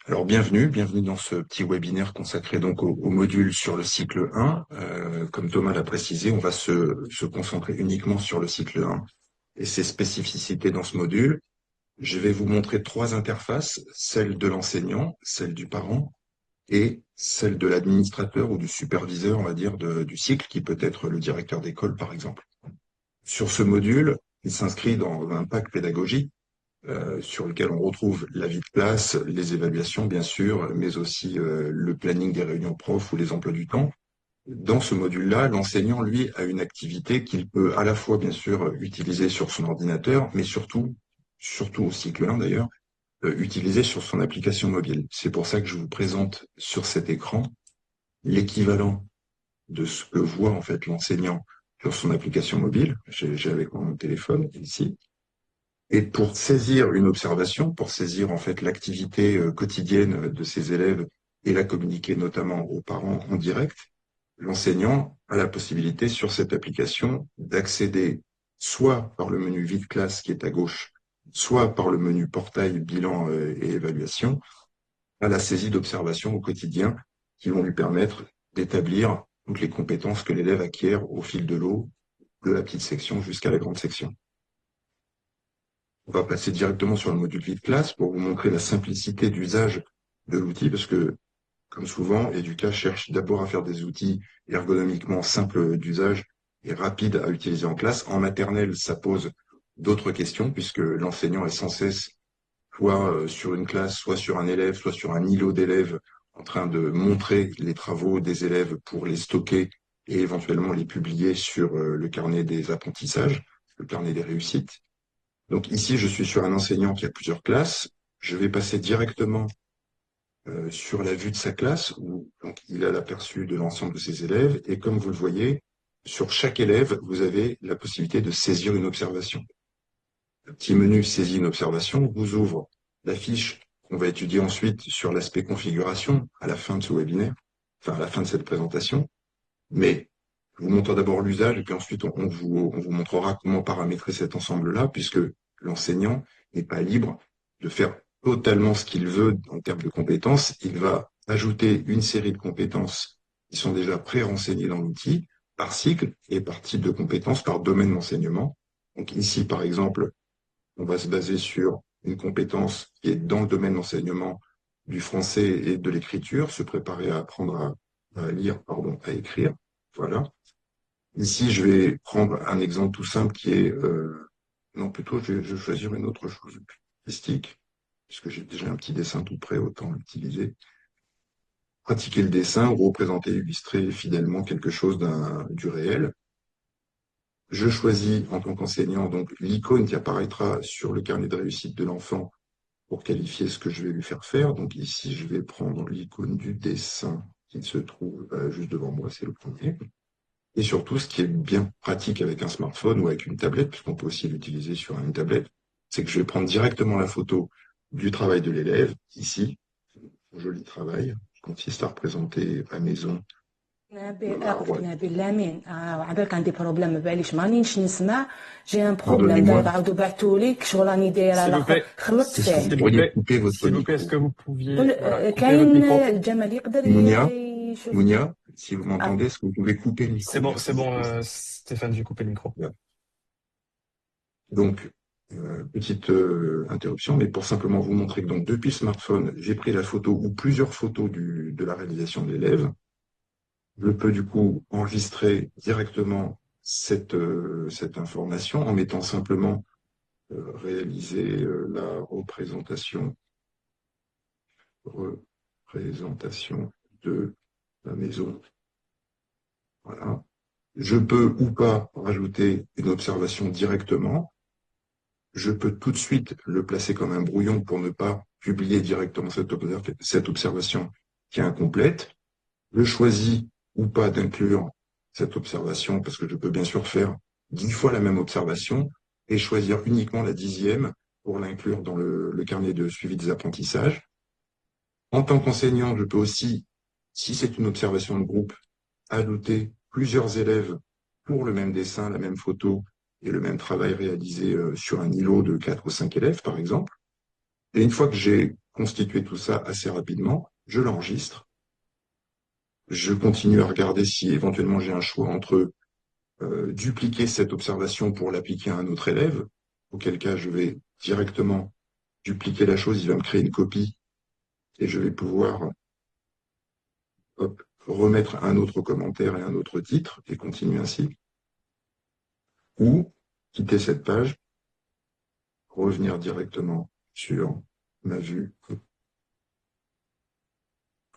Alors bienvenue dans ce petit webinaire consacré donc au module sur le cycle 1. Comme Thomas l'a précisé, on va se concentrer uniquement sur le cycle 1 et ses spécificités dans ce module. Je vais vous montrer trois interfaces, celle de l'enseignant, celle du parent et celle de l'administrateur ou du superviseur, on va dire, du cycle, qui peut être le directeur d'école par exemple. Sur ce module, il s'inscrit dans un pack pédagogique sur lequel on retrouve la vie de classe, les évaluations bien sûr, mais aussi le planning des réunions profs ou les emplois du temps. Dans ce module-là, l'enseignant, lui, a une activité qu'il peut à la fois bien sûr utiliser sur son ordinateur, mais surtout au cycle 1 d'ailleurs, utiliser sur son application mobile. C'est pour ça que je vous présente sur cet écran l'équivalent de ce que voit en fait l'enseignant sur son application mobile. J'ai avec moi mon téléphone ici. Et pour saisir une observation, pour saisir en fait l'activité quotidienne de ses élèves et la communiquer notamment aux parents en direct, l'enseignant a la possibilité sur cette application d'accéder soit par le menu vide classe qui est à gauche, soit par le menu portail, bilan et évaluation, à la saisie d'observations au quotidien qui vont lui permettre d'établir toutes les compétences que l'élève acquiert au fil de l'eau, de la petite section jusqu'à la grande section. On va passer directement sur le module vide classe pour vous montrer la simplicité d'usage de l'outil, parce que, comme souvent, Educa cherche d'abord à faire des outils ergonomiquement simples d'usage et rapides à utiliser en classe. En maternelle, ça pose d'autres questions, puisque l'enseignant est sans cesse soit sur une classe, soit sur un élève, soit sur un îlot d'élèves, en train de montrer les travaux des élèves pour les stocker et éventuellement les publier sur le carnet des apprentissages, le carnet des réussites. Donc ici, je suis sur un enseignant qui a plusieurs classes. Je vais passer directement sur la vue de sa classe, où donc, il a l'aperçu de l'ensemble de ses élèves. Et comme vous le voyez, sur chaque élève, vous avez la possibilité de saisir une observation. Le petit menu saisit une observation vous ouvre la fiche qu'on va étudier ensuite sur l'aspect configuration à la fin de ce webinaire, enfin à la fin de cette présentation. Mais je vous montre d'abord l'usage et puis ensuite on vous montrera comment paramétrer cet ensemble-là, puisque l'enseignant n'est pas libre de faire totalement ce qu'il veut en termes de compétences. Il va ajouter une série de compétences qui sont déjà pré-renseignées dans l'outil, par cycle et par type de compétences, par domaine d'enseignement. Donc ici, par exemple, on va se baser sur une compétence qui est dans le domaine d'enseignement du français et de l'écriture, se préparer à apprendre à lire, pardon, à écrire. Voilà. Ici, je vais prendre un exemple tout simple qui est, non, plutôt, je vais choisir une autre chose plus artistique, puisque j'ai déjà un petit dessin tout prêt, autant l'utiliser. Pratiquer le dessin ou représenter, illustrer fidèlement quelque chose du réel. Je choisis en tant qu'enseignant donc l'icône qui apparaîtra sur le carnet de réussite de l'enfant pour qualifier ce que je vais lui faire faire. Donc ici, je vais prendre l'icône du dessin qui se trouve juste devant moi, c'est le premier. Et surtout, ce qui est bien pratique avec un smartphone ou avec une tablette, puisqu'on peut aussi l'utiliser sur une tablette, c'est que je vais prendre directement la photo du travail de l'élève, ici, un joli travail, qui consiste à représenter à maison l'arbre. اختنا باللامين عبالك عندي بروبليم ما باليش مانيش نسمع جي ان بروبليم Pardonnez-moi, دابا عاودو بعثوا لك شغل راني دايره S'il vous الاخر plaît, خلطت est-ce que vous فيه s'il vous pourriez plaît, couper votre s'il vous plaît, est-ce micro? que vous pouviez, قول voilà, couper votre كاين micro? الجمال يقدر Mounia, يشوف Mounia, si vous آه. m'entendez, est-ce que vous pouvez couper le micro? C'est Merci bon, beaucoup. Stéphane, j'ai coupé le micro. Voilà. Donc, petite interruption, mais pour simplement vous montrer que donc, depuis le smartphone, j'ai pris la photo ou plusieurs photos de la réalisation de l'élève. Je peux du coup enregistrer directement cette information en mettant simplement réaliser la représentation de la maison. Voilà. Je peux ou pas rajouter une observation directement. Je peux tout de suite le placer comme un brouillon pour ne pas publier directement cette observation qui est incomplète. Je choisis ou pas d'inclure cette observation parce que je peux bien sûr faire 10 fois la même observation et choisir uniquement la 10e pour l'inclure dans le carnet de suivi des apprentissages. En tant qu'enseignant, je peux aussi, si c'est une observation de groupe, ajouter plusieurs élèves pour le même dessin, la même photo et le même travail réalisé sur un îlot de 4 ou 5 élèves, par exemple. Et une fois que j'ai constitué tout ça assez rapidement, je l'enregistre. Je continue à regarder si éventuellement j'ai un choix entre dupliquer cette observation pour l'appliquer à un autre élève, auquel cas je vais directement dupliquer la chose, il va me créer une copie et je vais pouvoir hop, remettre un autre commentaire et un autre titre et continuer ainsi. Ou quitter cette page, revenir directement sur ma vue,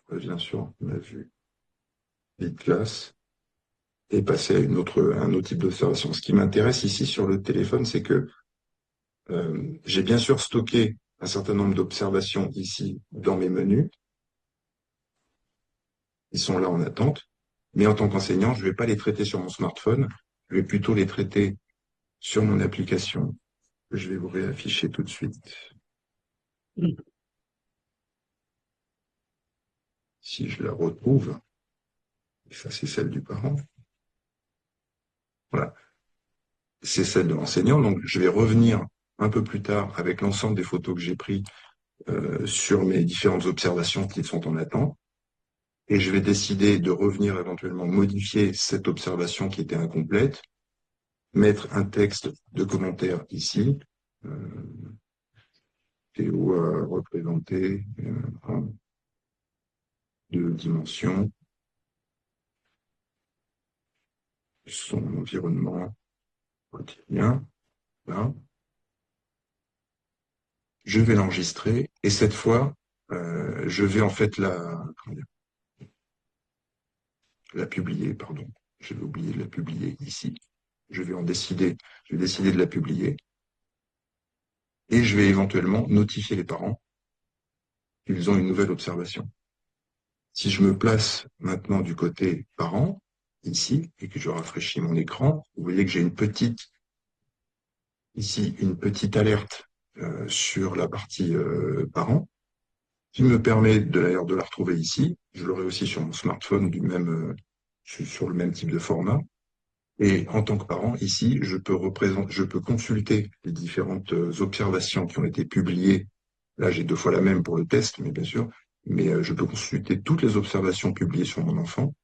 reviens sur ma vue vide classe et passer à un autre type d'observation. Ce qui m'intéresse ici sur le téléphone, c'est que j'ai bien sûr stocké un certain nombre d'observations ici dans mes menus. Ils sont là en attente. Mais en tant qu'enseignant, je ne vais pas les traiter sur mon smartphone. Je vais plutôt les traiter sur mon application que je vais vous réafficher tout de suite. Si je la retrouve, ça c'est celle du parent. Voilà. C'est celle de l'enseignant. Donc je vais revenir un peu plus tard avec l'ensemble des photos que j'ai prises sur mes différentes observations qui sont en attente. Et je vais décider de revenir éventuellement modifier cette observation qui était incomplète, mettre un texte de commentaire ici. Théo a représenté en deux dimensions son environnement quotidien. Là. Je vais l'enregistrer et cette fois, je vais en fait la publier, pardon. J'avais oublié de la publier ici. Je vais décider de la publier et je vais éventuellement notifier les parents qu'ils ont une nouvelle observation. Si je me place maintenant du côté parent, ici, et que je rafraîchis mon écran, vous voyez que j'ai ici une petite alerte sur la partie parent, qui me permet d'ailleurs de la retrouver ici. Je l'aurai aussi sur mon smartphone sur le même type de format. Et en tant que parent, ici, je peux consulter les différentes observations qui ont été publiées. Là, j'ai deux fois la même pour le test, mais bien sûr. Mais je peux consulter toutes les observations publiées sur mon enfant,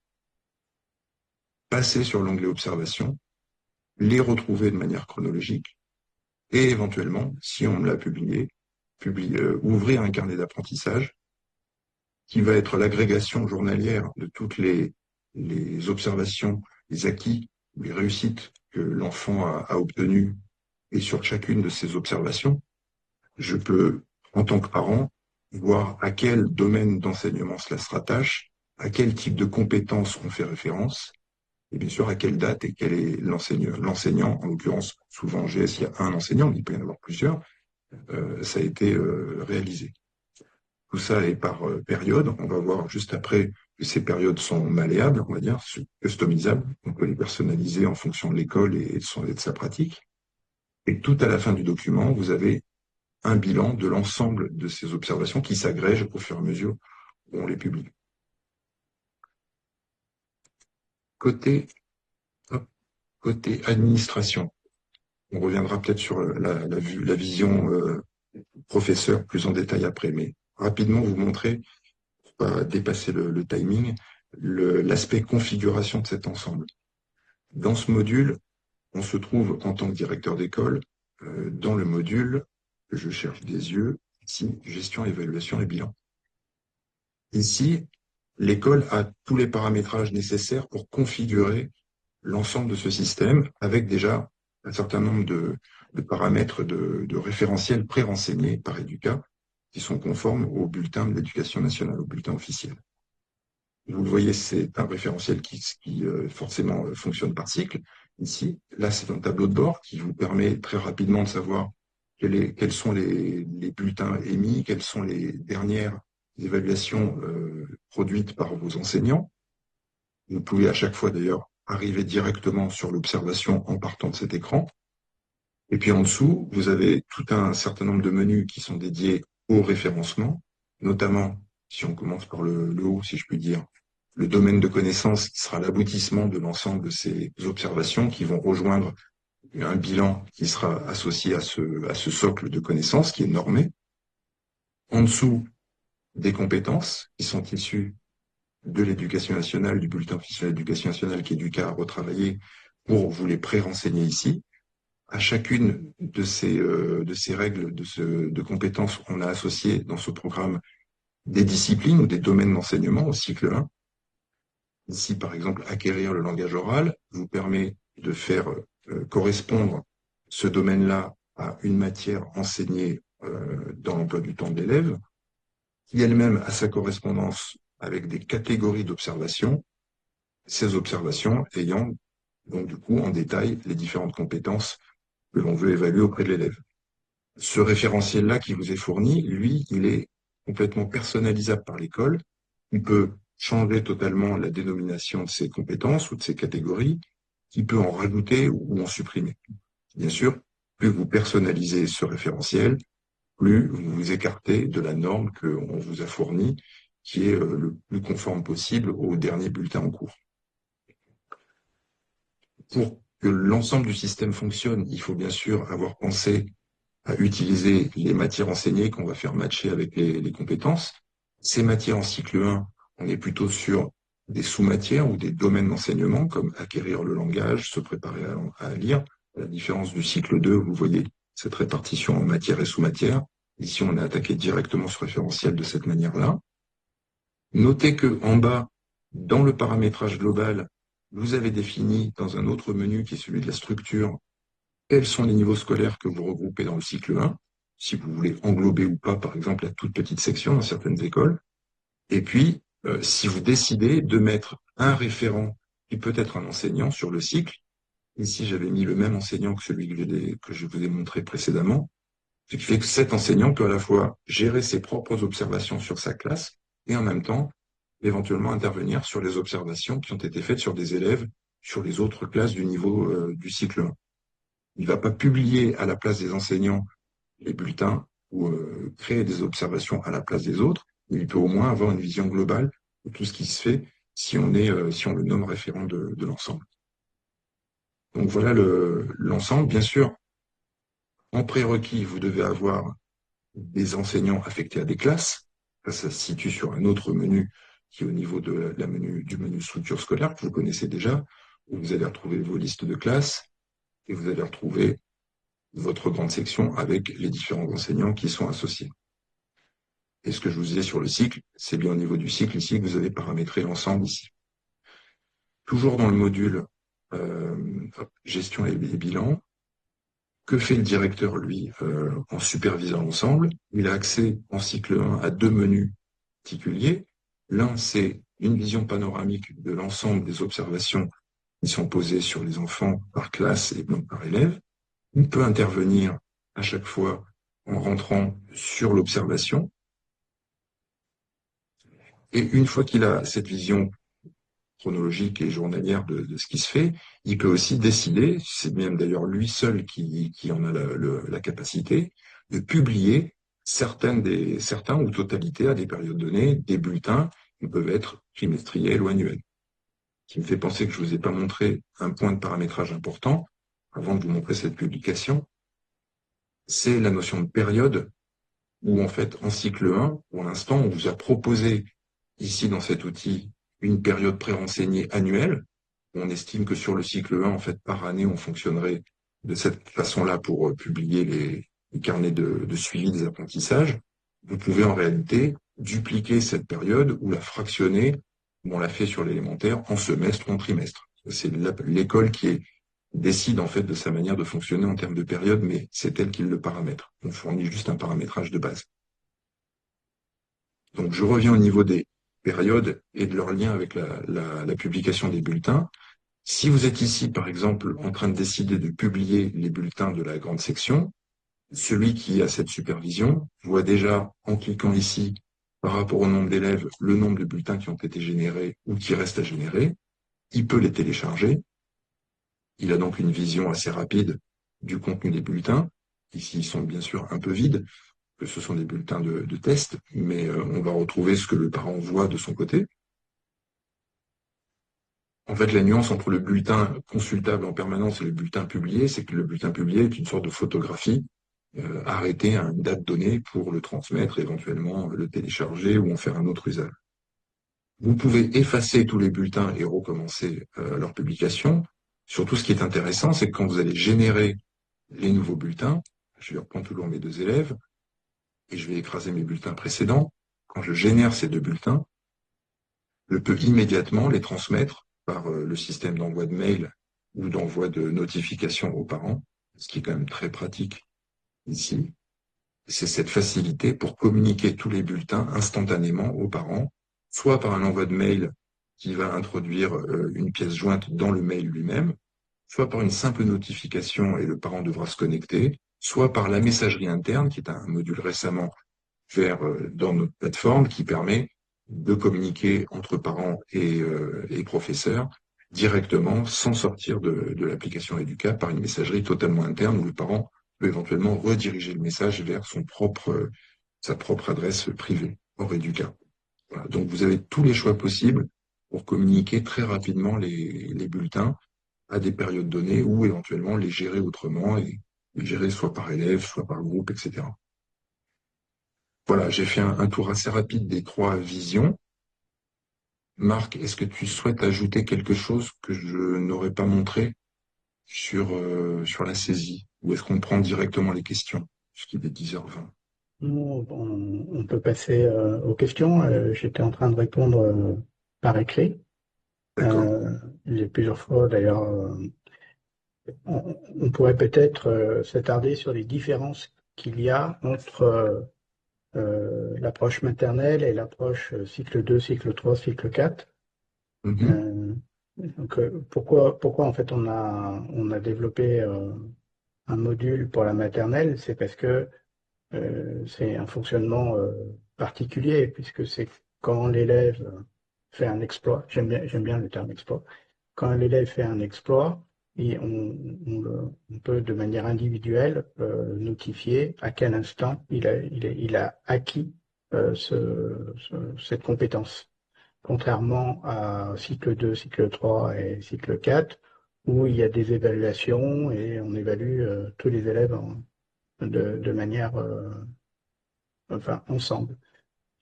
passer sur l'onglet observations, les retrouver de manière chronologique, et éventuellement, si on me l'a publié, ouvrir un carnet d'apprentissage qui va être l'agrégation journalière de toutes les observations, les acquis, les réussites que l'enfant a obtenues. Et sur chacune de ces observations, je peux, en tant que parent, voir à quel domaine d'enseignement cela se rattache, à quel type de compétences on fait référence, et bien sûr à quelle date et quel est l'enseignant, en l'occurrence, souvent en GS, il y a un enseignant, mais il peut y en avoir plusieurs, ça a été réalisé. Tout ça est par période. On va voir juste après que ces périodes sont malléables, on va dire, customisables. On peut les personnaliser en fonction de l'école et de sa pratique. Et tout à la fin du document, vous avez un bilan de l'ensemble de ces observations qui s'agrègent au fur et à mesure où on les publie. Côté administration, on reviendra peut-être sur la vision professeur plus en détail après, mais rapidement vous montrer, pour pas dépasser le timing, l'aspect configuration de cet ensemble. Dans ce module, on se trouve en tant que directeur d'école dans le module, je cherche des yeux, ici, gestion, évaluation et bilan. Ici, l'école a tous les paramétrages nécessaires pour configurer l'ensemble de ce système avec déjà un certain nombre de paramètres de référentiels pré-renseignés par Educa qui sont conformes au bulletin de l'éducation nationale, au bulletin officiel. Vous le voyez, c'est un référentiel qui forcément fonctionne par cycle. Ici, là, c'est un tableau de bord qui vous permet très rapidement de savoir quels sont les bulletins émis, quelles sont les dernières évaluations produites par vos enseignants. Vous pouvez à chaque fois d'ailleurs arriver directement sur l'observation en partant de cet écran. Et puis en dessous, vous avez tout un certain nombre de menus qui sont dédiés au référencement, notamment, si on commence par le haut, si je puis dire, le domaine de connaissances qui sera l'aboutissement de l'ensemble de ces observations qui vont rejoindre un bilan qui sera associé à ce socle de connaissances qui est normé. En dessous, des compétences qui sont issues de l'éducation nationale, du bulletin officiel de l'éducation nationale qui est du cas à retravailler pour vous les pré-renseigner ici. À chacune de ces règles, de compétences, on a associé dans ce programme des disciplines ou des domaines d'enseignement au cycle 1. Ici, par exemple, acquérir le langage oral vous permet de faire correspondre ce domaine-là à une matière enseignée dans l'emploi du temps de l'élève, qui elle-même a sa correspondance avec des catégories d'observation, ces observations ayant donc du coup en détail les différentes compétences que l'on veut évaluer auprès de l'élève. Ce référentiel-là qui vous est fourni, lui, il est complètement personnalisable par l'école. Il peut changer totalement la dénomination de ces compétences ou de ces catégories, il peut en rajouter ou en supprimer. Bien sûr, plus vous personnalisez ce référentiel, plus vous vous écartez de la norme qu'on vous a fournie, qui est le plus conforme possible au dernier bulletin en cours. Pour que l'ensemble du système fonctionne, il faut bien sûr avoir pensé à utiliser les matières enseignées qu'on va faire matcher avec les compétences. Ces matières en cycle 1, on est plutôt sur des sous-matières ou des domaines d'enseignement comme acquérir le langage, se préparer à lire. À la différence du cycle 2, vous voyez cette répartition en matière et sous-matière. Ici, on a attaqué directement ce référentiel de cette manière-là. Notez que en bas, dans le paramétrage global, vous avez défini dans un autre menu qui est celui de la structure, quels sont les niveaux scolaires que vous regroupez dans le cycle 1, si vous voulez englober ou pas, par exemple, la toute petite section dans certaines écoles. Et puis, si vous décidez de mettre un référent qui peut être un enseignant sur le cycle, ici j'avais mis le même enseignant que celui que je vous ai montré précédemment, ce qui fait que cet enseignant peut à la fois gérer ses propres observations sur sa classe et en même temps, éventuellement intervenir sur les observations qui ont été faites sur des élèves sur les autres classes du niveau du cycle 1. Il ne va pas publier à la place des enseignants les bulletins ou créer des observations à la place des autres, mais il peut au moins avoir une vision globale de tout ce qui se fait si on le nomme référent de l'ensemble. Donc voilà l'ensemble. Bien sûr, en prérequis, vous devez avoir des enseignants affectés à des classes. Ça se situe sur un autre menu qui est au niveau du menu structure scolaire que vous connaissez déjà, où vous allez retrouver vos listes de classes et vous allez retrouver votre grande section avec les différents enseignants qui sont associés. Et ce que je vous disais sur le cycle, c'est bien au niveau du cycle ici que vous avez paramétré l'ensemble ici. Toujours dans le module gestion et bilan, que fait le directeur, lui, en supervisant l'ensemble? Il a accès en cycle 1 à deux menus particuliers. L'un, c'est une vision panoramique de l'ensemble des observations qui sont posées sur les enfants par classe et donc par élève. Il peut intervenir à chaque fois en rentrant sur l'observation. Et une fois qu'il a cette vision chronologique et journalière de ce qui se fait, il peut aussi décider, c'est même d'ailleurs lui seul qui en a la capacité, de publier certains ou totalité à des périodes données, des bulletins qui peuvent être trimestriels ou annuels. Ce qui me fait penser que je ne vous ai pas montré un point de paramétrage important avant de vous montrer cette publication, c'est la notion de période où en fait en cycle 1, pour l'instant, on vous a proposé ici dans cet outil une période pré-renseignée annuelle. On estime que sur le cycle 1, en fait, par année, on fonctionnerait de cette façon-là pour publier les carnets de suivi des apprentissages. Vous pouvez en réalité dupliquer cette période ou la fractionner, comme on l'a fait sur l'élémentaire, en semestre ou en trimestre. C'est l'école qui décide en fait de sa manière de fonctionner en termes de période, mais c'est elle qui le paramètre. On fournit juste un paramétrage de base. Donc je reviens au niveau des périodes et de leur lien avec la publication des bulletins. Si vous êtes ici, par exemple, en train de décider de publier les bulletins de la grande section, celui qui a cette supervision voit déjà, en cliquant ici, par rapport au nombre d'élèves, le nombre de bulletins qui ont été générés ou qui restent à générer. Il peut les télécharger. Il a donc une vision assez rapide du contenu des bulletins. Ici, ils sont bien sûr un peu vides, que ce sont des bulletins de test, mais on va retrouver ce que le parent voit de son côté. En fait, la nuance entre le bulletin consultable en permanence et le bulletin publié, c'est que le bulletin publié est une sorte de photographie arrêter à une date donnée pour le transmettre, éventuellement le télécharger ou en faire un autre usage. Vous pouvez effacer tous les bulletins et recommencer leur publication. Surtout, ce qui est intéressant, c'est que quand vous allez générer les nouveaux bulletins, je vais reprendre toujours mes deux élèves, et je vais écraser mes bulletins précédents. Quand je génère ces deux bulletins, je peux immédiatement les transmettre par le système d'envoi de mail ou d'envoi de notification aux parents, ce qui est quand même très pratique ici. C'est cette facilité pour communiquer tous les bulletins instantanément aux parents, soit par un envoi de mail qui va introduire une pièce jointe dans le mail lui-même, soit par une simple notification et le parent devra se connecter, soit par la messagerie interne, qui est un module récemment vers dans notre plateforme qui permet de communiquer entre parents et professeurs directement sans sortir de l'application Educa par une messagerie totalement interne où le parent peut éventuellement rediriger le message vers sa propre adresse privée hors Educa. Voilà. Donc vous avez tous les choix possibles pour communiquer très rapidement les bulletins à des périodes données ou éventuellement les gérer autrement et les gérer soit par élève, soit par groupe, etc. Voilà, j'ai fait un tour assez rapide des trois visions. Marc, est-ce que tu souhaites ajouter quelque chose que je n'aurais pas montré sur la saisie? Ou est-ce qu'on prend directement les questions, puisqu'il est 10h20? On peut passer aux questions. J'étais en train de répondre par écrit. D'accord. J'ai plusieurs fois, d'ailleurs, on pourrait peut-être s'attarder sur les différences qu'il y a entre l'approche maternelle et l'approche cycle 2, cycle 3, cycle 4. Mhm. Donc, pourquoi en fait on a développé un module pour la maternelle? C'est parce que c'est un fonctionnement particulier, puisque c'est quand l'élève fait un exploit, j'aime bien le terme exploit, quand l'élève fait un exploit, et on peut de manière individuelle notifier à quel instant il a acquis cette compétence. Contrairement à cycle 2, cycle 3 et cycle 4, où il y a des évaluations et on évalue tous les élèves de manière enfin, ensemble.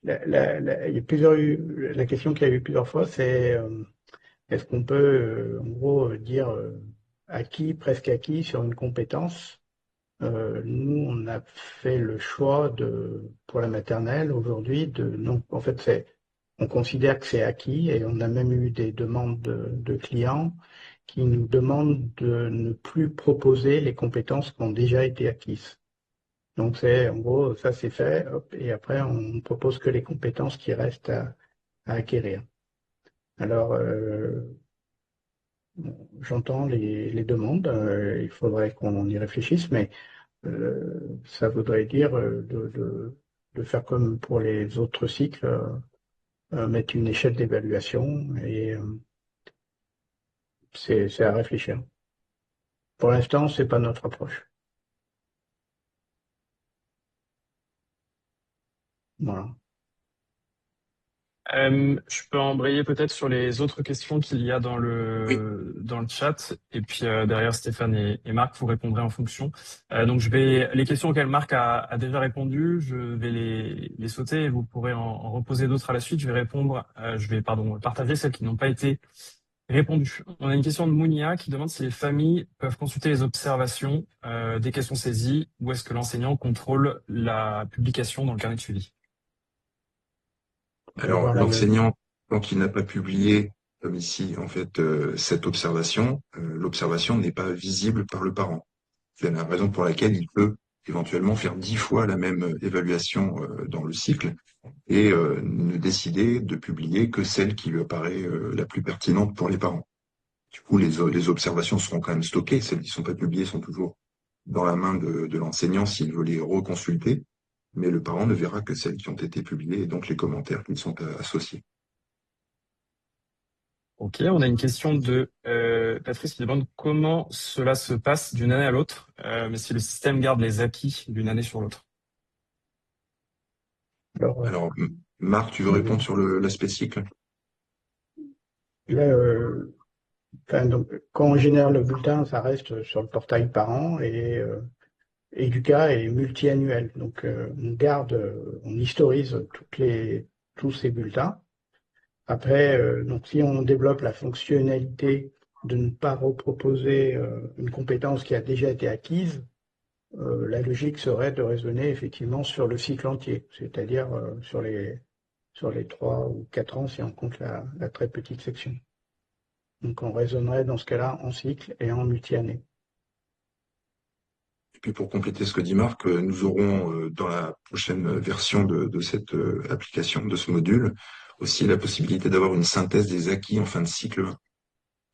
Il y a la question qu'il y a eu plusieurs fois, c'est est-ce qu'on peut, en gros, dire acquis, presque acquis sur une compétence. Nous, on a fait le choix pour la maternelle aujourd'hui non, en fait, on considère que c'est acquis et on a même eu des demandes de clients qui nous demandent de ne plus proposer les compétences qui ont déjà été acquises. Donc c'est en gros, ça c'est fait, hop, et après on propose que les compétences qui restent à acquérir. Alors j'entends les demandes, il faudrait qu'on y réfléchisse, mais ça voudrait dire de faire comme pour les autres cycles, mettre une échelle d'évaluation et c'est à réfléchir. Pour l'instant, c'est pas notre approche. Voilà. Je peux embrayer peut-être sur les autres questions qu'il y a dans Oui. dans le chat, et puis derrière Stéphane et Marc, vous répondrez en fonction. Donc les questions auxquelles Marc a déjà répondu, je vais les sauter et vous pourrez en reposer d'autres à la suite. Je vais partager celles qui n'ont pas été répondues. On a une question de Mounia qui demande si les familles peuvent consulter les observations des questions saisies ou est-ce que l'enseignant contrôle la publication dans le carnet de suivi. On peut Alors, avoir l'enseignant, quand il n'a pas publié, comme ici, en fait, cette observation, l'observation n'est pas visible par le parent. C'est la raison pour laquelle il peut éventuellement faire 10 fois la même évaluation dans le cycle et ne décider de publier que celle qui lui apparaît la plus pertinente pour les parents. Du coup, les observations seront quand même stockées. Celles qui ne sont pas publiées sont toujours dans la main de l'enseignant s'il veut les reconsulter, mais le parent ne verra que celles qui ont été publiées et donc les commentaires qui sont associés. Ok, on a une question de Patrice qui demande comment cela se passe d'une année à l'autre, mais si le système garde les acquis d'une année sur l'autre. Alors, Marc, tu veux répondre sur l'aspect cycle? là, enfin, donc, quand on génère le bulletin, ça reste sur le portail parent et Educa est multi-annuel. Donc, on historise tous ces bulletins. Après, donc si on développe la fonctionnalité de ne pas reproposer une compétence qui a déjà été acquise, la logique serait de raisonner effectivement sur le cycle entier, c'est-à-dire sur les 3 ou 4 ans si on compte la très petite section. Donc on raisonnerait dans ce cas-là en cycle et en multi-année. Et puis pour compléter ce que dit Marc, nous aurons dans la prochaine version de cette application, de ce module, aussi la possibilité d'avoir une synthèse des acquis en fin de cycle 1.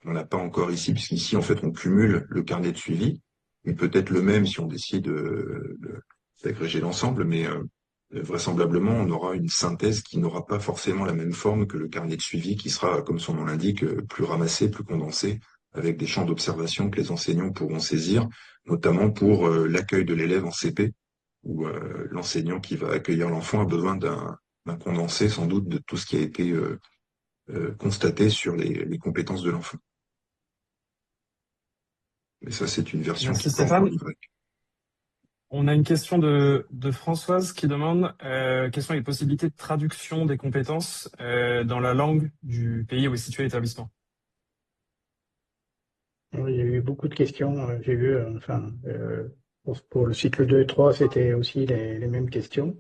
On n'a pas encore ici, puisqu'ici, en fait, on cumule le carnet de suivi, mais peut-être le même si on décide d'agréger l'ensemble, mais vraisemblablement, on aura une synthèse qui n'aura pas forcément la même forme que le carnet de suivi, qui sera, comme son nom l'indique, plus ramassé, plus condensé, avec des champs d'observation que les enseignants pourront saisir, notamment pour l'accueil de l'élève en CP, où l'enseignant qui va accueillir l'enfant a besoin d'un condensé, sans doute, de tout ce qui a été constaté sur les compétences de l'enfant. Mais ça, c'est une version Merci qui est pas encore Stéphane. livrée. On a une question de Françoise qui demande quelles sont les possibilités de traduction des compétences dans la langue du pays où est situé l'établissement. Il y a eu beaucoup de questions. J'ai vu, pour le cycle 2 et 3, c'était aussi les mêmes questions.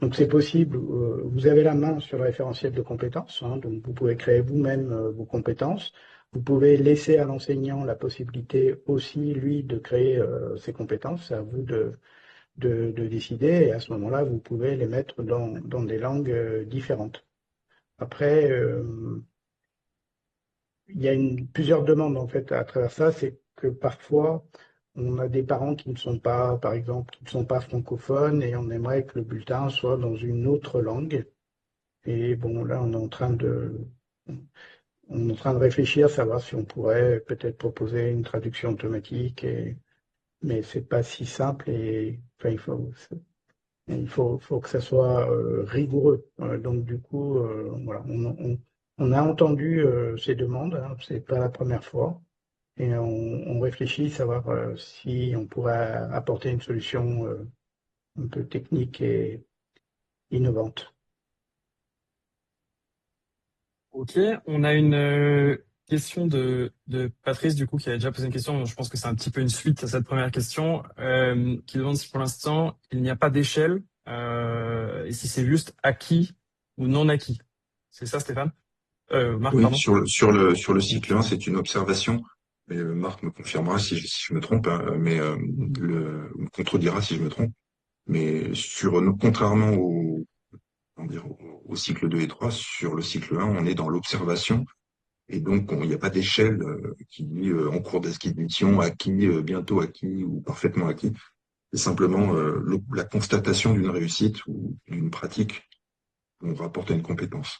Donc c'est possible, vous avez la main sur le référentiel de compétences, hein, donc vous pouvez créer vous-même vos compétences. Vous pouvez laisser à l'enseignant la possibilité aussi, lui, de créer ses compétences. C'est à vous de décider, et à ce moment-là, vous pouvez les mettre dans des langues différentes. Après, il y a plusieurs demandes en fait à travers ça. C'est que parfois, on a des parents qui ne sont pas, par exemple, qui ne sont pas francophones et on aimerait que le bulletin soit dans une autre langue. Et bon, là, on est en train de réfléchir, savoir si on pourrait peut-être proposer une traduction automatique, mais c'est pas si simple et enfin, faut que ça soit rigoureux. Donc du coup, voilà, on a entendu ces demandes, hein, c'est pas la première fois, et on réfléchit, savoir si on pourrait apporter une solution un peu technique et innovante. Ok, on a une question de Patrice, du coup, qui avait déjà posé une question. Je pense que c'est un petit peu une suite à cette première question, qui demande si pour l'instant, il n'y a pas d'échelle, et si c'est juste acquis ou non acquis. C'est ça, Stéphane? Marc, Oui, pardon. sur le cycle 1, c'est une observation. Mais Marc me confirmera si je me trompe, hein, mais me contredira si je me trompe. Mais contrairement au cycle 2 et 3, sur le cycle 1, on est dans l'observation. Et donc, il n'y a pas d'échelle qui dit en cours d'acquisition, acquis, bientôt acquis ou parfaitement acquis. C'est simplement la constatation d'une réussite ou d'une pratique qu'on rapporte à une compétence.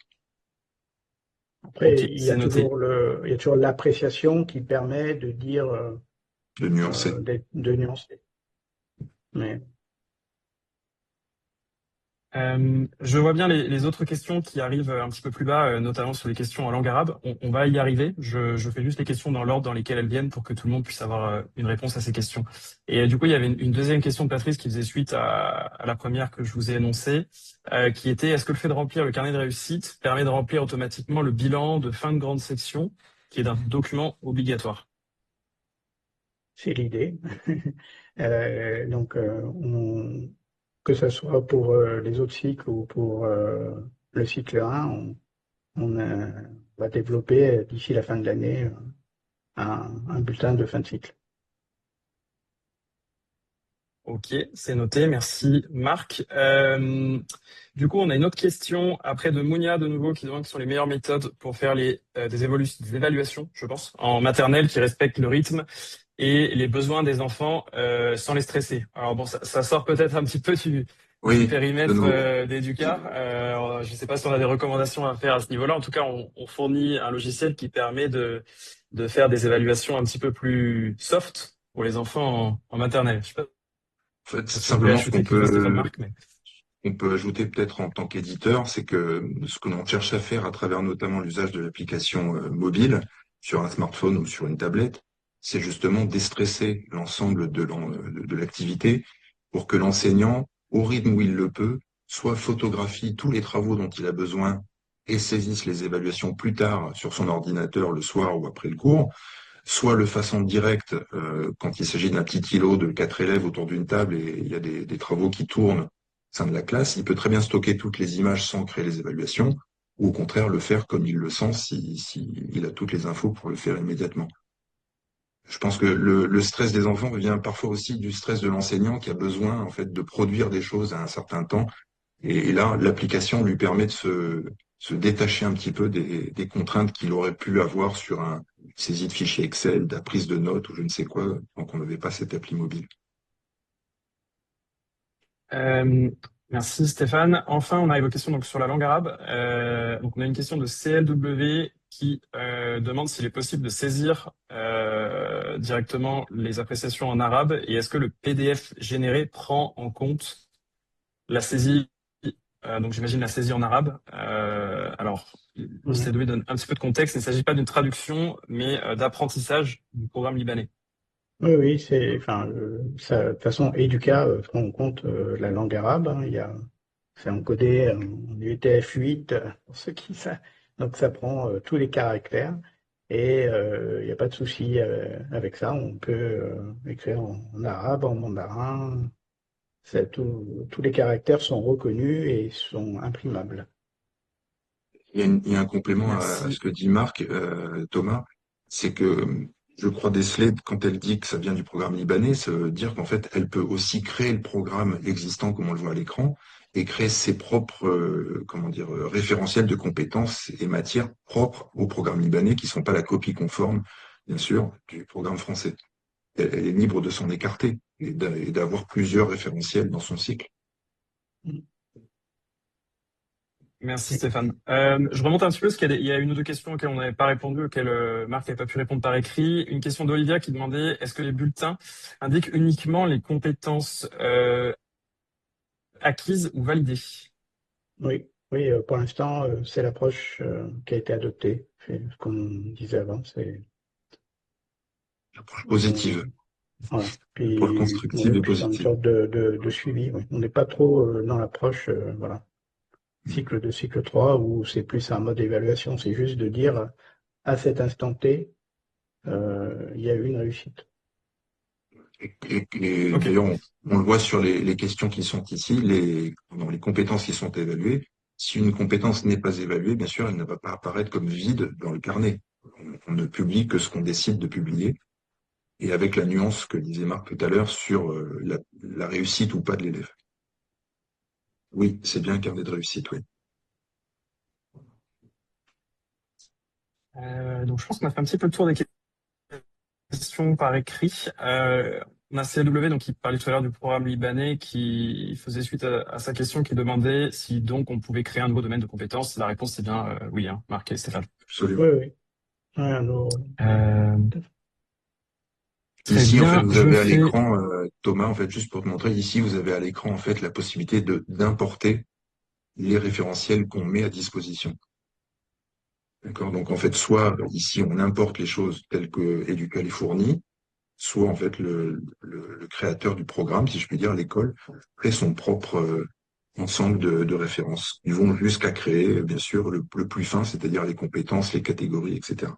Après, Ok, c'est noté. il y a toujours l'appréciation qui permet de dire, De nuancer. de nuancer. Mais Je vois bien les autres questions qui arrivent un petit peu plus bas, notamment sur les questions en langue arabe. On va y arriver. Je fais juste les questions dans l'ordre dans lesquels elles viennent pour que tout le monde puisse avoir une réponse à ces questions. Et du coup, il y avait une deuxième question de Patrice qui faisait suite à la première que je vous ai énoncée, qui était: est-ce que le fait de remplir le carnet de réussite permet de remplir automatiquement le bilan de fin de grande section, qui est un document obligatoire? c'est l'idée. Que ce soit pour les autres cycles ou pour le cycle 1, va développer d'ici la fin de l'année un bulletin de fin de cycle. Ok, c'est noté. Merci Marc. Du coup, on a une autre question après de Mounia de nouveau qui demande quelles sont les meilleures méthodes pour faire des évaluations, je pense, en maternelle qui respectent le rythme et les besoins des enfants sans les stresser. Alors bon, ça sort peut-être un petit peu du Oui, de périmètre nouveau. d'Educa. Je ne sais pas si on a des recommandations à faire à ce niveau-là. En tout cas, on fournit un logiciel qui permet de faire des évaluations un petit peu plus soft pour les enfants en maternelle. Je sais pas En fait, si vous voulez simplement ajouter quelque chose, Stéphane, Marc, mais... on peut ajouter peut-être en tant qu'éditeur, c'est que ce que l'on cherche à faire à travers notamment l'usage de l'application mobile sur un smartphone ou sur une tablette, c'est justement déstresser l'ensemble de l'activité pour que l'enseignant, au rythme où il le peut, soit photographie tous les travaux dont il a besoin et saisisse les évaluations plus tard sur son ordinateur le soir ou après le cours, soit le fasse en direct quand il s'agit d'un petit îlot de 4 élèves autour d'une table et il y a des travaux qui tournent au sein de la classe. Il peut très bien stocker toutes les images sans créer les évaluations, ou au contraire le faire comme il le sent si il a toutes les infos pour le faire immédiatement. Je pense que le stress des enfants vient parfois aussi du stress de l'enseignant qui a besoin en fait de produire des choses à un certain temps. Et là, l'application lui permet de se détacher un petit peu des contraintes qu'il aurait pu avoir sur une saisie de fichiers Excel, de la prise de notes ou je ne sais quoi, quand on n'avait pas cette appli mobile. Merci Stéphane. Enfin, on arrive aux questions donc, sur la langue arabe. Donc, on a une question de CLW qui demande s'il est possible de saisir directement les appréciations en arabe et est-ce que le PDF généré prend en compte la saisie, donc j'imagine la saisie en arabe. Alors, le CLW donne un petit peu de contexte. Il ne s'agit pas d'une traduction, mais d'apprentissage du programme libanais. Oui, oui, de toute façon, Educa prend en compte la langue arabe. Hein, c'est encodé en UTF-8 pour ceux qui savent. Donc ça prend tous les caractères et il n'y a pas de souci avec ça. On peut écrire en arabe, en mandarin. Tous les caractères sont reconnus et sont imprimables. Il y a un complément à ce Merci. que dit Marc, Thomas, c'est que je crois déceler quand elle dit que ça vient du programme libanais, ça veut dire qu'en fait, elle peut aussi créer le programme existant comme on le voit à l'écran et créer ses propres référentiels de compétences et matières propres au programme libanais qui ne sont pas la copie conforme, bien sûr, du programme français. Elle est libre de s'en écarter et d'avoir plusieurs référentiels dans son cycle. Merci Stéphane. Je remonte un petit peu parce qu'il y a une ou deux questions auxquelles on n'avait pas répondu, auxquelles Marc n'avait pas pu répondre par écrit. Une question d'Olivia qui demandait est-ce que les bulletins indiquent uniquement les compétences acquises ou validées? Oui, oui, pour l'instant, c'est l'approche qui a été adoptée. Ce qu'on disait avant, c'est Approche positive, voilà. approche Puis, constructive oui, et puis dans une positive. sorte de suivi. Oui. On n'est pas trop dans l'approche, voilà, cycle 2, cycle 3, où c'est plus un mode d'évaluation. C'est juste de dire à cet instant T, il y a eu une réussite. Et Ok. d'ailleurs, on le voit sur les questions qui sont ici, dans les compétences qui sont évaluées. Si une compétence n'est pas évaluée, bien sûr, elle ne va pas apparaître comme vide dans le carnet. On ne publie que ce qu'on décide de publier, et avec la nuance que disait Marc tout à l'heure sur la réussite ou pas de l'élève. Oui, c'est bien un carnet de réussite, oui. Donc je pense qu'on a fait un petit peu le tour des questions par écrit. On a CLW donc, qui parlait tout à l'heure du programme libanais qui faisait suite à sa question qui demandait si donc on pouvait créer un nouveau domaine de compétences. La réponse c'est bien oui, hein, Marc et Stéphane. Oui, Absolument. oui. Ouais, Euh, Très Ici, en fait, bien, vous je avez à fais. l'écran, Thomas, en fait, juste pour te montrer, ici, vous avez à l'écran, en fait, la possibilité d'importer les référentiels qu'on met à disposition. D'accord? Donc, en fait, soit ici, on importe les choses telles que Educa les fournit, soit, en fait, le créateur du programme, si je puis dire, l'école, crée son propre ensemble de références. Ils vont jusqu'à créer, bien sûr, le plus fin, c'est-à-dire les compétences, les catégories, etc.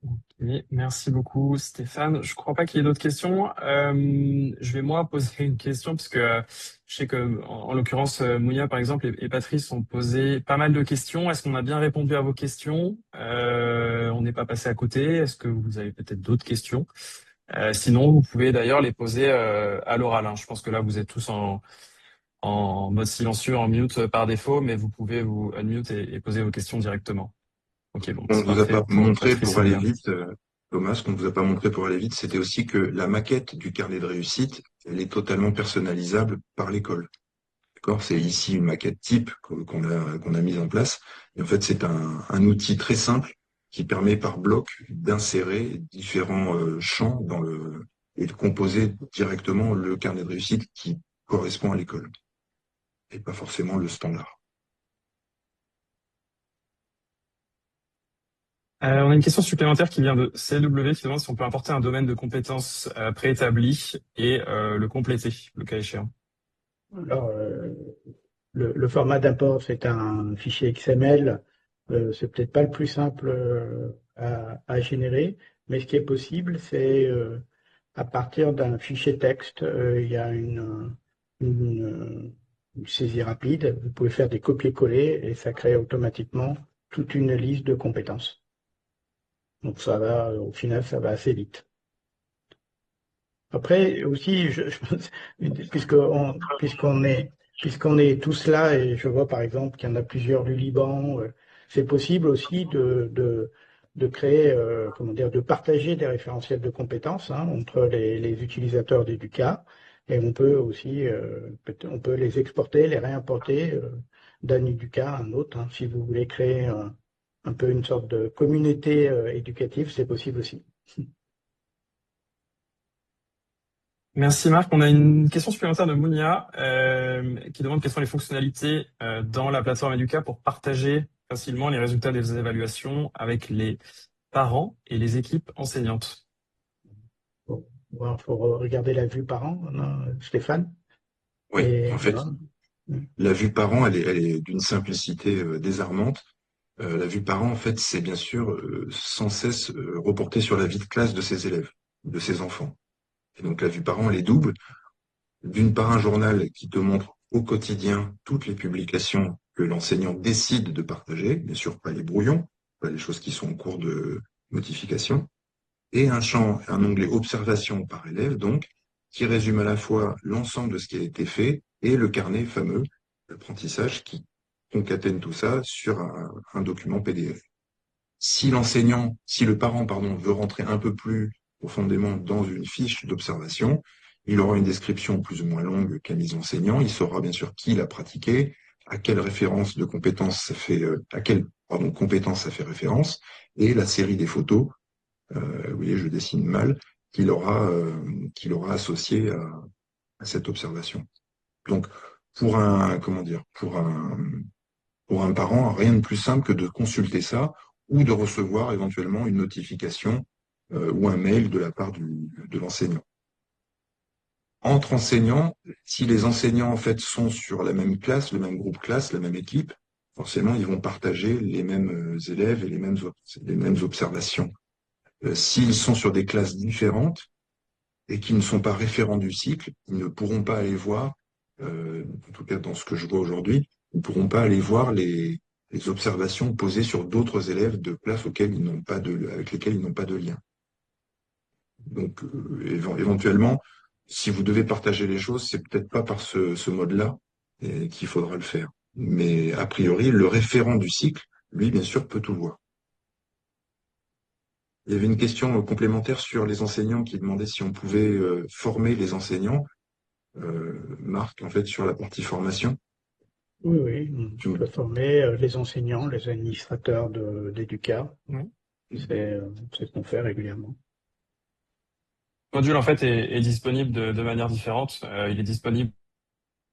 Ok, merci beaucoup Stéphane. Je crois pas qu'il y ait d'autres questions. Je vais moi poser une question parce que je sais que en l'occurrence Mounia par exemple et Patrice ont posé pas mal de questions. Est-ce qu'on a bien répondu à vos questions? On n'est pas passé à côté. Est-ce que vous avez peut-être d'autres questions? Sinon, vous pouvez d'ailleurs les poser à l'oral, hein. Je pense que là vous êtes tous en mode silencieux, en mute par défaut, mais vous pouvez vous unmute et poser vos questions directement. Ok, bon, On ne c'est vous a parfait pas pour montré Patrice pour et aller Mounia. vite, Thomas, ce qu'on ne vous a pas montré pour aller vite, c'était aussi que la maquette du carnet de réussite, elle est totalement personnalisable par l'école. D'accord? C'est ici une maquette type qu'on a mise en place. Et en fait, c'est un outil très simple qui permet par bloc d'insérer différents champs et de composer directement le carnet de réussite qui correspond à l'école et pas forcément le standard. On a une question supplémentaire qui vient de CW qui demande si on peut importer un domaine de compétences préétabli et le compléter, le cas échéant. Alors, le format d'import, c'est un fichier XML. C'est peut-être pas le plus simple à générer, mais ce qui est possible, c'est à partir d'un fichier texte, il y a une saisie rapide. Vous pouvez faire des copier-coller et ça crée automatiquement toute une liste de compétences. Donc ça va, au final, ça va assez vite. Après aussi, puisqu'on est tous là, et je vois par exemple qu'il y en a plusieurs du Liban, c'est possible aussi de créer, comment dire, de partager des référentiels de compétences entre les utilisateurs d'Educa, et on peut aussi, on peut les exporter, les réimporter d'un Educa à un autre. Si vous voulez créer un peu une sorte de communauté éducative, c'est possible aussi. Merci Marc. On a une question supplémentaire de Mounia qui demande quelles sont les fonctionnalités dans la plateforme Educa pour partager facilement les résultats des évaluations avec les parents et les équipes enseignantes. Bon, il faut regarder la vue par an, Stéphane. Oui, Et en fait, voilà. la vue parent, elle est d'une simplicité désarmante. La vue parent, en fait, c'est bien sûr sans cesse reporté sur la vie de classe de ses élèves, de ses enfants. Et donc la vue parent, elle est double. D'une part, un journal qui te montre au quotidien toutes les publications que l'enseignant décide de partager, bien sûr pas les brouillons, pas les choses qui sont en cours de modification, et un onglet observation par élève, donc, qui résume à la fois l'ensemble de ce qui a été fait et le carnet fameux d'apprentissage qui concatène tout ça sur un document PDF. Si le parent, pardon, veut rentrer un peu plus profondément dans une fiche d'observation, il aura une description plus ou moins longue qu'a mise l'enseignant. Il saura bien sûr qui l'a pratiqué, à quelle référence de compétence ça fait, à quelle, pardon, compétence ça fait référence, et la série des photos, vous voyez, je dessine mal, qu'il aura associé à cette observation. Donc, pour un parent, rien de plus simple que de consulter ça ou de recevoir éventuellement une notification ou un mail de la part de l'enseignant. Entre enseignants, si les enseignants en fait sont sur la même classe, le même groupe classe, la même équipe, forcément ils vont partager les mêmes élèves et les mêmes observations. S'ils sont sur des classes différentes et qui ne sont pas référents du cycle, ils ne pourront pas aller voir, en tout cas dans ce que je vois aujourd'hui, ils ne pourront pas aller voir les observations posées sur d'autres élèves de classes avec lesquels ils n'ont pas de lien. Donc, éventuellement, si vous devez partager les choses, c'est peut-être pas par ce mode-là qu'il faudra le faire. Mais a priori, le référent du cycle, lui, bien sûr, peut tout voir. Il y avait une question complémentaire sur les enseignants qui demandait si on pouvait former les enseignants. Marc, en fait, sur la partie formation. Oui, on peut former les enseignants, les administrateurs d'Educa. Oui. C'est ce qu'on fait régulièrement. Le module en fait est disponible de manière différente. Il est disponible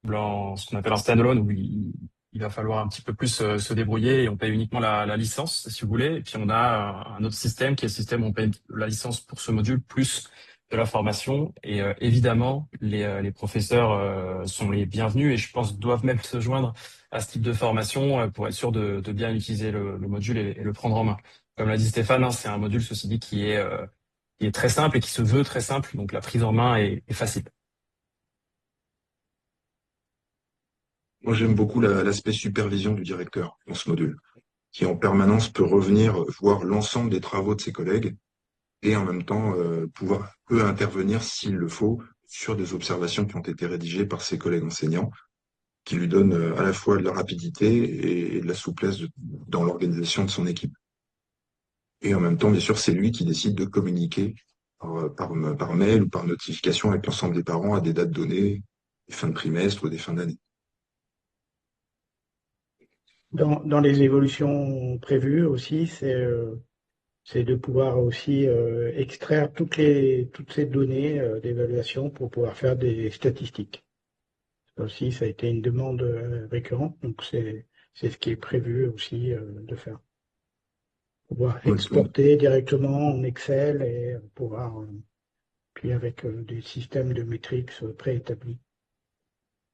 en ce qu'on appelle un standalone où il va falloir un petit peu plus se débrouiller et on paye uniquement la licence si vous voulez. Et puis on a un autre système qui est le système où on paye la licence pour ce module plus de la formation. Et évidemment, les professeurs sont les bienvenus et je pense doivent même se joindre à ce type de formation pour être sûr de bien utiliser le module et le prendre en main. Comme l'a dit Stéphane, c'est un module, ceci dit, qui est très simple et qui se veut très simple. Donc la prise en main est facile. Moi, j'aime beaucoup l'aspect supervision du directeur dans ce module, qui en permanence peut revenir voir l'ensemble des travaux de ses collègues et en même temps peut intervenir s'il le faut sur des observations qui ont été rédigées par ses collègues enseignants, qui lui donnent à la fois de la rapidité et de la souplesse dans l'organisation de son équipe. Et en même temps, bien sûr, c'est lui qui décide de communiquer par mail ou par notification avec l'ensemble des parents à des dates données, des fins de trimestre ou des fins d'année. Dans les évolutions prévues aussi, c'est de pouvoir aussi extraire toutes ces données d'évaluation pour pouvoir faire des statistiques. Ça aussi, ça a été une demande récurrente, donc c'est ce qui est prévu aussi de faire. pouvoir Ouais, exporter directement en Excel et pouvoir, puis avec des systèmes de métriques préétablis.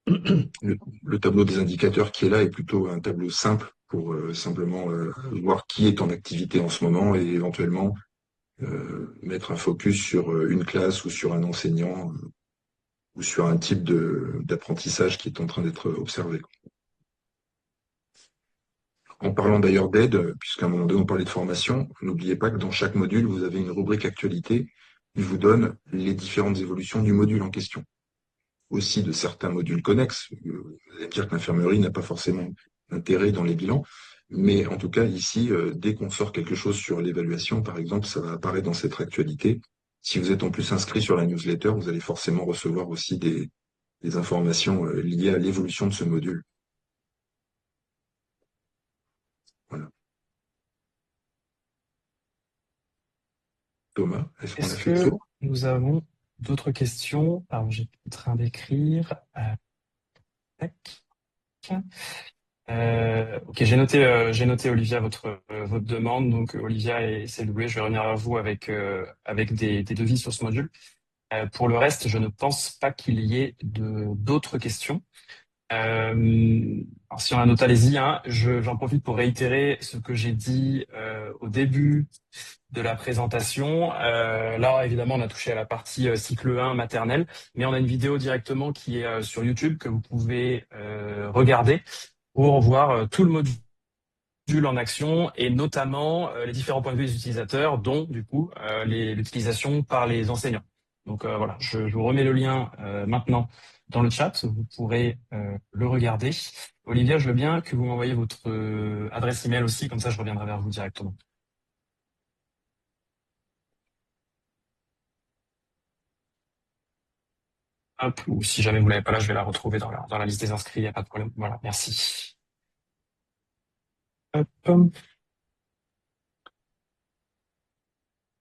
le tableau des indicateurs qui est là est plutôt un tableau simple pour simplement voir qui est en activité en ce moment et éventuellement mettre un focus sur une classe ou sur un enseignant ou sur un type d'apprentissage qui est en train d'être observé. En parlant d'ailleurs d'aide, puisqu'à un moment donné on parlait de formation, n'oubliez pas que dans chaque module, vous avez une rubrique actualité qui vous donne les différentes évolutions du module en question. Aussi de certains modules connexes. Vous allez me dire que l'infirmerie n'a pas forcément d'intérêt dans les bilans, mais en tout cas ici, dès qu'on sort quelque chose sur l'évaluation, par exemple, ça va apparaître dans cette actualité. Si vous êtes en plus inscrit sur la newsletter, vous allez forcément recevoir aussi des informations liées à l'évolution de ce module. Voilà. Thomas, est-ce qu'on a Est-ce fait le que tour? nous avons d'autres questions? Alors, j'ai en train d'écrire. Tac. Ok, j'ai noté Olivia votre demande. Donc Olivia et CW, je vais revenir à vous avec des devis sur ce module. Pour le reste, je ne pense pas qu'il y ait d'autres questions. Alors si on a noté, allez-y. Hein. J'en profite pour réitérer ce que j'ai dit au début de la présentation. Là, évidemment, on a touché à la partie cycle 1 maternelle, mais on a une vidéo directement qui est sur YouTube que vous pouvez regarder pour voir tout le module en action et notamment les différents points de vue des utilisateurs, dont du coup l'utilisation par les enseignants. Donc voilà, je vous remets le lien maintenant dans le chat, vous pourrez le regarder. Olivia, je veux bien que vous m'envoyiez votre adresse email aussi, comme ça je reviendrai vers vous directement. Hop, ou si jamais vous l'avez pas là, je vais la retrouver dans la liste des inscrits, il n'y a pas de problème. Voilà, merci. Hop.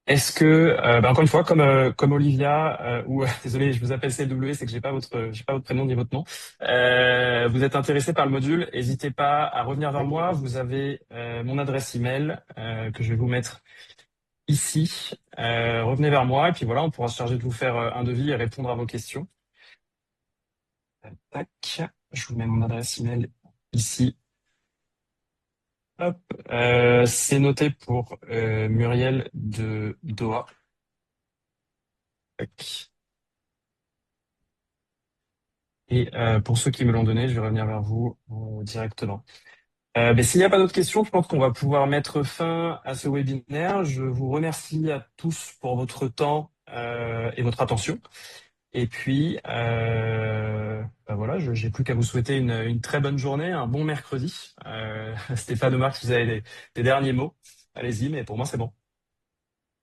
Est-ce que, encore une fois, comme Olivia, ou désolé, je vous appelle CW, c'est que j'ai pas votre prénom ni votre nom. Vous êtes intéressé par le module, n'hésitez pas à revenir vers moi. Vous avez mon adresse email que je vais vous mettre ici. Revenez vers moi et puis voilà, on pourra se charger de vous faire un devis et répondre à vos questions. Tac, je vous mets mon adresse email ici. Hop, c'est noté pour Muriel de Doha. Tac. Et pour ceux qui me l'ont donné, je vais revenir vers vous directement. Mais s'il n'y a pas d'autres questions, je pense qu'on va pouvoir mettre fin à ce webinaire. Je vous remercie à tous pour votre temps et votre attention. Et puis, voilà, j'ai plus qu'à vous souhaiter une très bonne journée, un bon mercredi. Stéphane, Marc, si vous avez des derniers mots, allez-y, mais pour moi, c'est bon.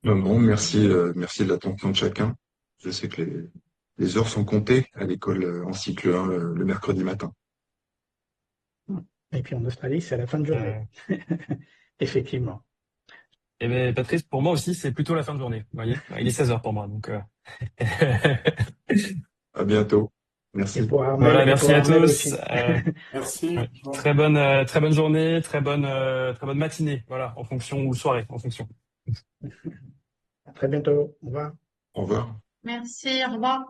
Non, merci, merci de l'attention de chacun. Je sais que les heures sont comptées à l'école en cycle 1 le mercredi matin. Et puis en Australie, c'est à la fin de journée. Effectivement. Et bien, Patrice, pour moi aussi, c'est plutôt la fin de journée. Vous voyez, il est 16h pour moi, donc. À bientôt. Et Merci. pour Armel, Voilà, et pour merci à Armel tous. aussi. Merci. Ouais, très bonne journée, très bonne matinée. Voilà, en fonction ou soirée, en fonction. À très bientôt. Au revoir. Au revoir. Merci, au revoir.